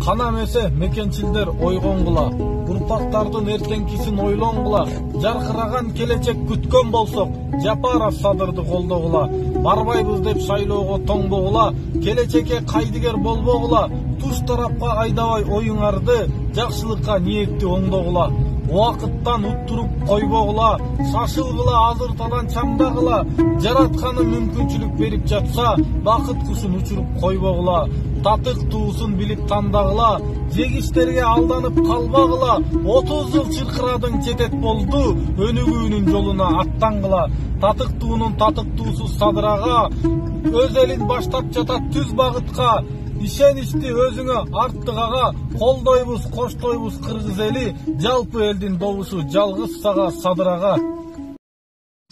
Канамесе мекенчилдер ойгонгула, урпактардын эртеңкисин ойлонгула, жаркыраган келечек күткөн болсок, Жапаров Садырды колдогула, барбайбыз деп шайлоого тоңбогула, келечекке кайдыгер болбогула, туш тарапка айдабай оюңарды, жакшылыкка ниетти оңдогула. Уақыттан уттуруп койбогула, шашылгыла, азыртадан чамдагыла, жаратканы мүмкүнчүлүк берип жатса, бакыт кушун учуруп койбогула, татык туусун билип тандагыла, жегиштерге алданып калбагыла, 30 жыл чыркырадың четет болду, өнүгүүнүн жолуна аттангыла, татык туунун татык туусу Садырага, өз элин баштап жатат түз багытка, ишеничти өзүңө арттыгага, колдойбуз, коштойбуз кыргыз эли, жалпы элдин добушу жалгыз сага Садырага.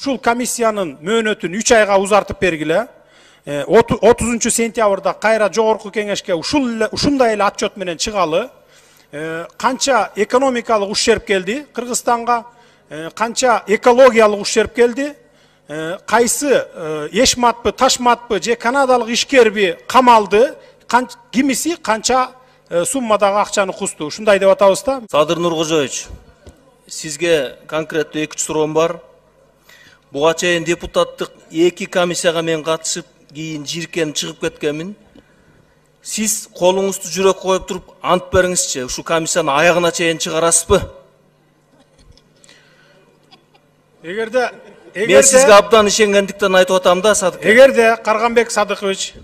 Ушул комиссиянын мөөнөтүн 3 айга узартып бергиле. 30 сентябрда кайра жогорку кеңешке ушундай эле отчет менен чыгалы. Канча экономикалык ущерб келди Кыргызстанга, канча экологиялык ущерб келди, кайсы эшматпы, ташматпы же канадалык ишкерби камалды, кимиси канча суммадагы акчаны кусту. Ушундай деп атабыз да. Садыр Нуркожоевич, сизге конкреттүү 2 суроом бар. Буга чейин депутаттык 2 комиссияга мен катышып, кийин жиркенип чыгып кеткенмин. Сиз колуңузду жүрөккө коюп туруп ант бериңизчи, ушу комиссияны аягына чейин чыгарасызбы? Мен сизге абдан ишенгендиктен айтып атам да, Садык. Эгерде Карганбек Садыкович,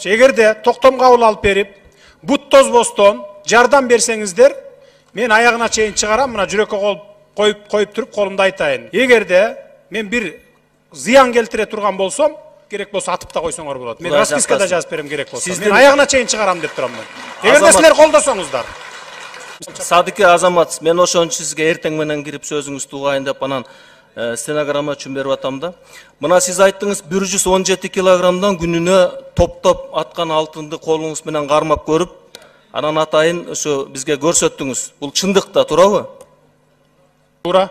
эгерде токтом кабыл алып берип, бут тозбостон жардам берсеңиздер, мен аягына чейин чыгарам, мына жүрөккө коюп туруп колумду айтайын. Эгерде мен бир зыян келтире турган болсом, керек болсо атып да койсоңор болот. Мен распискада жазып берем керек болсо. Мен аягына чейин чыгарам деп турам мен. Эгерде силер колдосоңуздар. Садык Азамат, мен ошон үчүн сизге эртең менен кирип сөзүңүздү угайын деп анан стенограмма үчүн берип атам да. Мына сиз айттыңыз 117 килограммдан күнүнө топтоп аткан алтынды колуңуз менен кармап көрүп, анан атайын ошо бизге көрсөттүңүз. Бул чындык да, туурабы? Туура.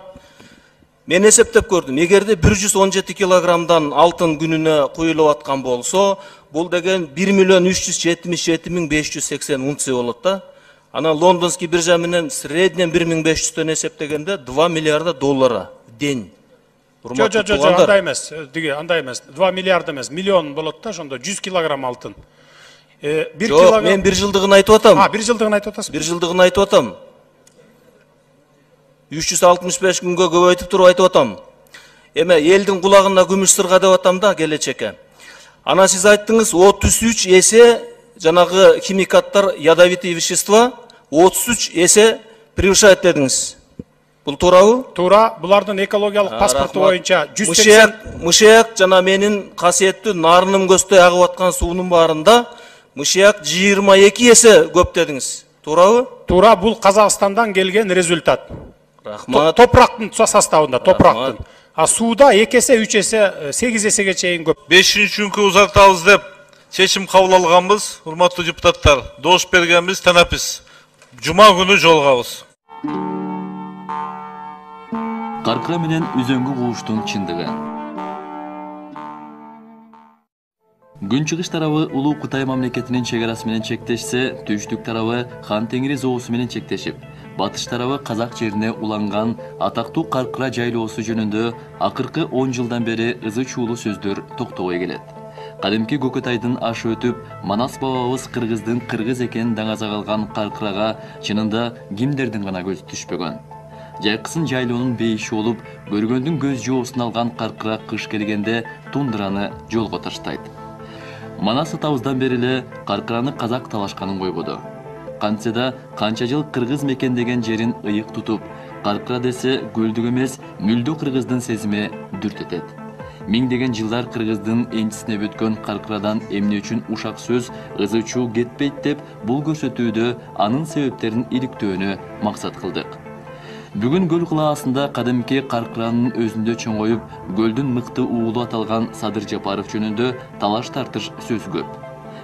Мен эсептеп көрдүм. Эгерде 117 килограммдан алтын күнүнө куюлуп аткан болсо, бул деген 1.377.580 унция болот да. Анан лондонский биржа менен среднем 1500-төн эсептегенде 2 миллиарда доллара день. Жо, андай эмес. 2 миллиард эмес, миллион болот да, ошондо 100 килограмм алтын. Жок, мен 1 жылдыгын айтып атам. 1 жылдыгын айтып атасыз. 1 жылдыгын айтып атам. 365 күнгө көбөйтүп туруп айтып атам. Эме элдин кулагына күмүш сырга деп атам да келечекке. Анан сиз айттыңыз 33 эсе жанагы химикаттар, ядовитые вещества 33 эсе превышает дедиңиз. Бул туурабы? Туура, булардын экологиялык паспорту боюнча 180 мышыяк жана менин касиеттүү нарыным көздөй агып аткан суунун баарында мышыяк 22 эсе көп дедиңиз. Туурабы? Туура, бул Казакстандан келген результат. Рахмат. Топурактын составында, топурактын. А сууда 2 эсе, 3 эсе, 8 эсеге чейин көп. 5-күнгө узартабыз деп чечим кабыл алганбыз, урматтуу депутаттар. Добуш бергенбиз, танапиз. Жума күнү жолугабыз. Каркыра менен үзөңгү кууштун чындыгы. Күнчыгыш тарабы Улуу Кытай мамлекетинин чегарасы менен чектешсе, түштүк тарабы Хан Теңири зоосу менен чектешип, батыш тарабы Казак жерине уланган атактуу Каркыра жайлоосу жөнүндө акыркы 10 жылдан бери ызы чуулуу сөздөр токтобой келет. Кадимки Көкөтайдын ашы өтүп, Манас бабабыз кыргыздын кыргыз экенин даңаза калган Каркырага чынында кимдердин гана көзү түшпөгөн. Жайкысын жайлоонун бейиши болуп, көргөндүн көз жоосун алган Каркыра кыш келгенде тундраны жолго таштайт. Манас атабыздан бери эле Каркыраны казак талашканын койбоду. Кантсе да канча жыл кыргыз мекендеген жерин ыйык тутуп, Каркыра десе көлдүк эмес, мүлдө кыргыздын сезими дүртетет. Миңдеген жылдар кыргыздын энчисине бүткөн Каркырадан эмне үчүн ушак сөз ызы чуу кетпейт деп бул көрсөтүүдө анын себептерин иликтөөнү максат кылдык. Бүгүн көл кылаасында кадимки Каркыранын өзүндө чоңоюп, көлдүн мыкты уулу аталган Садыр Жапаров жөнүндө талаш тартыш сөз көп.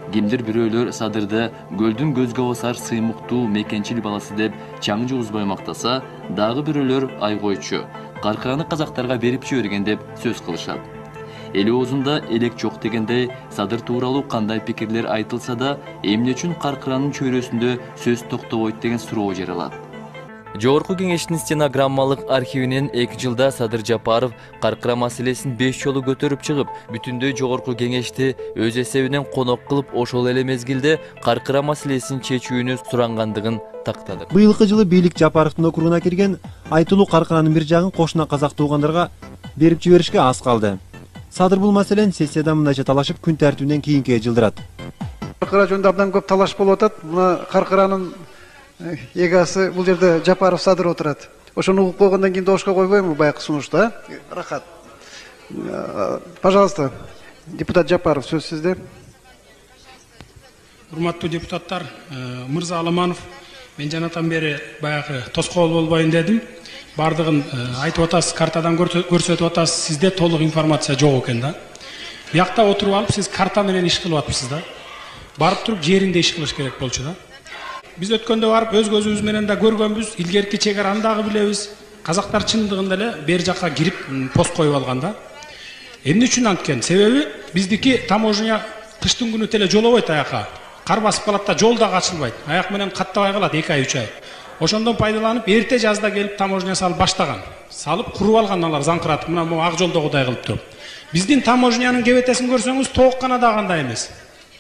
Кимдир бирөөлөр Садырды көлдүн көзгө басар сыймыктуу мекенчил баласы деп чаң жуузбай мактаса, дагы бирөөлөр ай койчу, Каркыраны казактарга берип жиберген деп сөз кылышат. эли оозунда элек жок дегендей Садыр тууралуу кандай пикирлер айтылса да, эмне үчүн Каркыранын чөйрөсүндө сөз токтобойт деген суроо жаралат. Жогорку кеңештин стенограммалык архивинен 2 жылда Садыр Жапаров Каркыра маселесин 5 жолу көтөрүп чыгып, бүтүндөй жогорку кеңешти өз эсебинен конок кылып, ошол эле мезгилде Каркыра маселесин чечүүнү сурангандыгын тактады. Быйылкы жылы бийлик Жапаровдун округуна кирген айтылуу Каркыранын бир жагын кошуна казак туугандарга берип жиберишке аз калды. Садыр бул маселени сессияда мындайча талашып, күн тартибинен кийинкиге жылдырат. Каркыра жөнүндө абдан көп талаш болуп атат. Мына Каркыранын эгасы бул жерде Жапаров Садыр отурат. Ошону угуп койгондон кийин добушка койбоймунбу баягы сунушта? Рахат. Пожалуйста, депутат Жапаров, сөз сизде. Урматтуу депутаттар, Мырза Аламанов, мен жанатан бери баягы тоскоол болбойн дедим. Бардыгын айтып атасыз, картадан көрсөтүп атасыз, сизде толук информация жок экен да. Биякта отуруп алып, сиз карта менен иш кылып атпсыз да. Барып туруп жеринде иш кылыш керек болчу да. Биз өткөндө барып өз көзүбүз менен да көргөнбүз, илгерки чегараны дагы билебиз. Казактар чындыгында эле бер жакка кирип пост коюп алган да. Эмне үчүн анткен? Себеби биздики таможня кыштын күнү теле жолобойт аяка. Кар басып калат да, жол дагы ачылбайт. Аяк менен каттабай калат 2 ай 3 ай. Ошондон пайдаланып, эрте жазда келип таможня салып баштаган. Салып куруп алган алар заңкыратып, мына бу ак жолдо кудай кылып туруп. Биздин таможнянын кебетесин көрсөңүз, тоок гана да кандай эмес.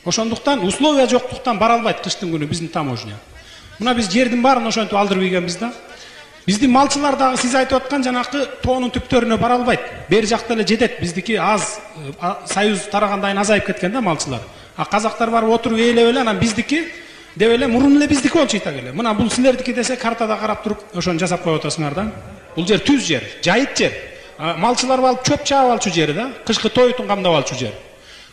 Ошондуктан условия жоктуктан бара албайт кыштын күнү биздин таможня. Мына биз жердин баарын ошентип алдырып ийгенбиз да. Биздин малчылар дагы сиз айтып аткан жанакы тоонун түптөрүнө бара албайт. Бер жакта эле жетет. Биздики аз союз тарагандайын азайып кеткен да малчылар. А казактар барып отуруп ээлеп эле, анан биздики деп эле мурун эле биздики болчу итак эле. Мына бул силердики десе картада карап туруп ошону жасап коюп атасыңар да. Бул жер түз жер, жайыт жер. Малчылар алып чөп чаап алчу жери да, кышкы тоютун камдап алчу жер.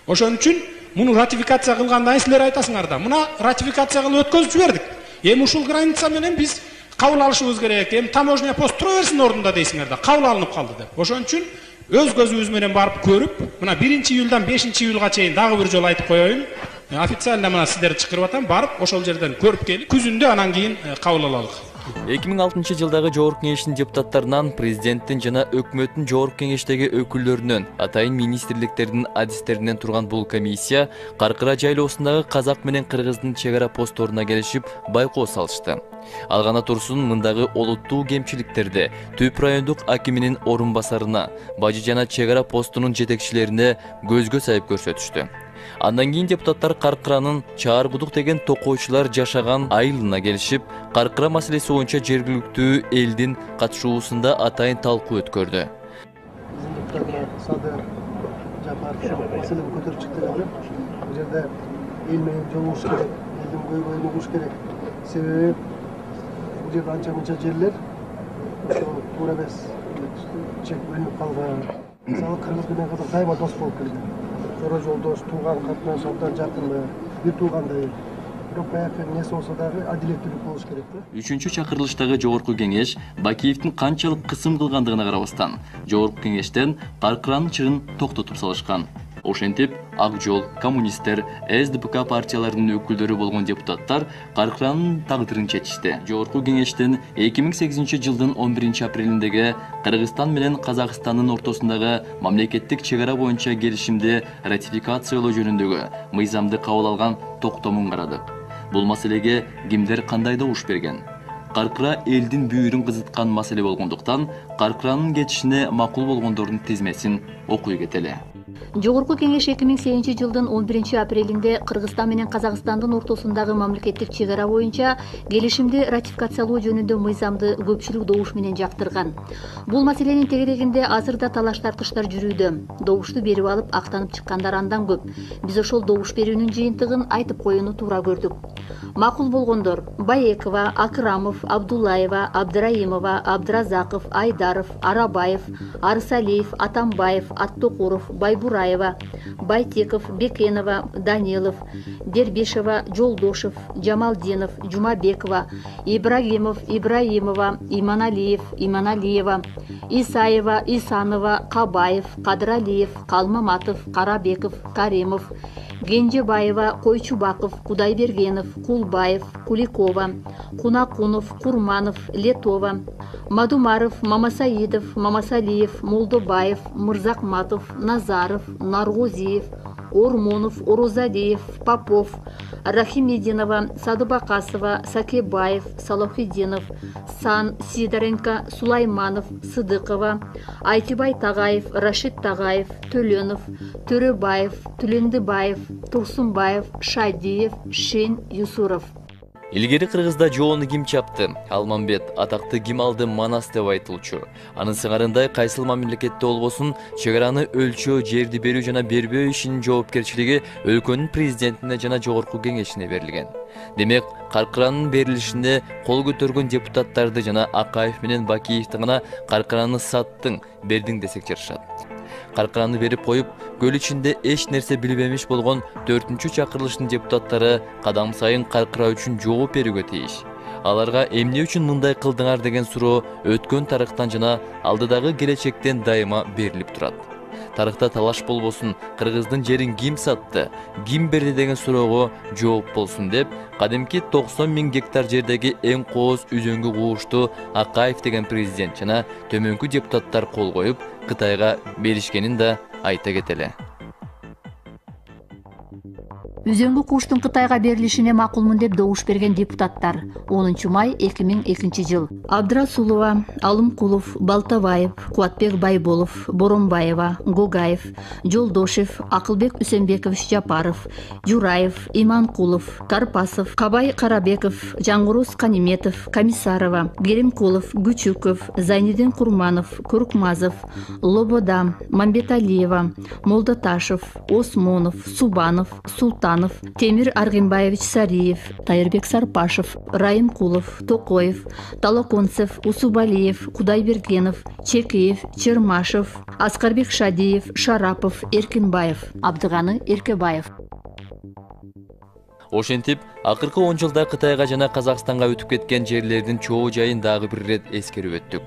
Ошон үчүн муну ратификация кылгандан силер айтасыңар да. Мына ратификация кылып өткөзүп жибердик. Эми ушул граница менен биз кабыл алышыбыз керек. Эми таможня пост тура берсин ордунда дейсиңер да. Кабыл алынып калды деп. Ошон үчүн өз көзүбүз менен барып көрүп, мына 1-июлдан 5-июлга чейин дагы бир жолу айтып коеюн. Официально мына сиздерди чакырып атам, барып ошол жерден көрүп келип, күзүндө анан кийин кабыл алалык. 2006 жылдагы жогорку кеңештин депутаттарынан президенттин жана өкмөттүн жогорку кеңештеги өкүлдөрүнөн, атайын министрликтердин адистеринен турган бул комиссия Каркыра жайлоосундагы казак менен кыргыздын чегара постторуна келишип байкоо салышты. Ал гана турсун, мындагы олуттуу кемчиликтерди Түп райондук акиминин орун басарына, Бажы жана чегара постунун жетекчилерине көзгө сайып көрсөтүштү. Андан кийин депутаттар Каркыранын Чааргудук деген токойчулар жашаган айылына келишип, Каркыра маселеси боюнча жергиликтүү элдин катышуусунда атайын талкуу өткөрдү. Садыр Жапаров маселени көтөрүп чыкты эле. Бул жерде эл менен жолугуш керек, элдин көйгөйүн угуш керек. Себеби бул жерде анча-мынча жерлер туура эмес, чек бөлүнүп калган. Мисалы кыргыз менен казак дайыма дос болуп келген. Жора жолдош, тууган катнаш абдан жакын, бир туугандай. Бирок баягы эмнеси болсо дагы адилеттүүлүк болуш керек да. 3-чакырылыштагы жогорку кеңеш Бакиевдин канчалык кысым кылгандыгына карабастан, жогорку кеңештен Каркыранын чыгын токтотуп салышкан. Ошентип, Ак жол, коммунисттер, СДПК партияларынын өкүлдөрү болгон депутаттар Каркыранын тагдырын чечишти. Жогорку кеңештен 2008 жылдын 11 апрелиндеги Кыргызстан менен Казакстандын ортосундагы мамлекеттик чегара боюнча келишимди ратификациялоо жөнүндөгү мыйзамды кабыл алган токтомун карадык. Бул маселеге кимдер кандай добуш берген? Каркыра элдин бүйүрүн кызыткан маселе болгондуктан, Каркыранын кетишине макул болгондордун тизмесин окуй кетели. Жогорку кеңеш 2008 жылдын 11 апрелинде Кыргызстан менен Казакстандын ортосундагы мамлекеттик чегара боюнча келишимди ратификациялоо жөнүндө мыйзамды көпчүлүк добуш менен жактырган. Бул маселенин тегерегинде азырда талаш тартыштар жүрүүдө. Добушту берип алып актанып чыккандар андан көп. Биз ошол добуш берүүнүн жыйынтыгын айтып коюуну туура көрдүк. Макул болгондор: Баекова, Акрамов, Абдуллаева, Абдыраимова, Абдыразаков, Айдаров, Арабаев, Арысалиев, Атамбаев, Аттокуров, Байбураева, Байтеков, Бекенова, Данилов, Дербишева, Жолдошев, Джамалдинов, Жумабекова, Ибрагимов, Ибраимова, Иманалиев, Иманалиева, Исаева, Исанова, Кабаев, Кадралиев, Калмаматов, Карабеков, Каримов, Генжебаева, Койчубаков, Кудайбергенов, Кулбаев, Куликова, Кунакунов, Курманов, Летова, Мадумаров, Мамасаидов, Мамасалиев, Молдобаев, Мырзакматов, Назаров, Наргозиев, Ормонов, Орозалиев, Попов, Рахимединова, Садыбакасова, Сакебаев, Салахиддинов, Сан, Сидоренко, Сулайманов, Сыдыкова, Айтибай Тагаев, Рашид Тагаев, Төленов, Төрөбаев, Түлендибаев, Турсунбаев, Шадиев, Шен, Юсуров. Илгери Кыргызда жоону ким чапты? Алмамбет атакты ким алды Манас деп айтылчу. Анын сыңарындай кайсыл мамлекетте болбосун чек араны өлчөө, жерди берүү жана бербөө ишинин жоопкерчилиги өлкөнүн президентине жана жогорку кеңешине берилген. Демек, каркыранын берилишинде кол көтөргөн депутаттарды жана Акаев менен Бакиевди гана каркыраны саттың, бердиң десек жарышат. Каркыраны берип коюп, көл ичинде эч нерсе билбемиш болгон 4-чү чакырылыштын депутаттары кадам сайын каркыра үчүн жооп берүүгө тийиш. Аларга эмне үчүн мындай кылдыңар деген суроо өткөн тарыхтан жана алдыдагы келечектен дайыма берилип турат. Тарыхта талаш болбосун, Кыргыздын жерин ким сатты, ким берди деген суроого жооп болсун деп, кадимки 90 000 гектар жердеги эң кооз үзөңгү куушту Акаев деген президент жана төмөнкү депутаттар кол коюп, Кытайга беришкенин да айта кетели. Үзөңгү кууштун Кытайга берилишине макулмун деп добуш берген депутаттар 10 май 2002 жыл. Абдрасулова, Алымкулов, Балтабаев, Куатбек Байболов, Боронбаева, Гогаев, Жолдошев, Акылбек Үсенбекович Жапаров, Жураев, Иманкулов, Карпасов, Кабай Карабеков, Жангурус Каниметов, Комиссарова, Геремкулов, Гүчүков, Зайнидин Курманов, Куркмазов, Лобода, Мамбеталиева, Молдаташев, Осмонов, Субанов, Султан, Темир Аргимбаевич Сариев, Тайырбек Сарпашев, Райымкулов, Токоев, Талаконцев, Усубалиев, Кудайбергенов, Чекеев, Чермашев, Аскарбек Шадиев, Шарапов, Эркинбаев, Абдыганы Эркебаев. Ошентип, акыркы 10 жылда Кытайга жана Казакстанга өтүп кеткен жерлердин чоо жайын дагы бир рет эскерип өттүк.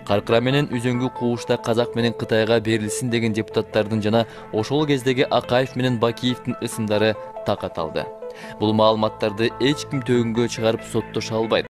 Каркыра менен үзөңгү куушта Казак менен Кытайга берилсин деген депутаттардын жана ошол кездеги Акаев менен Бакиевдин ысымдары так аталды. Бул маалыматтарды эч ким төгүнгө чыгарып соттоша албайт.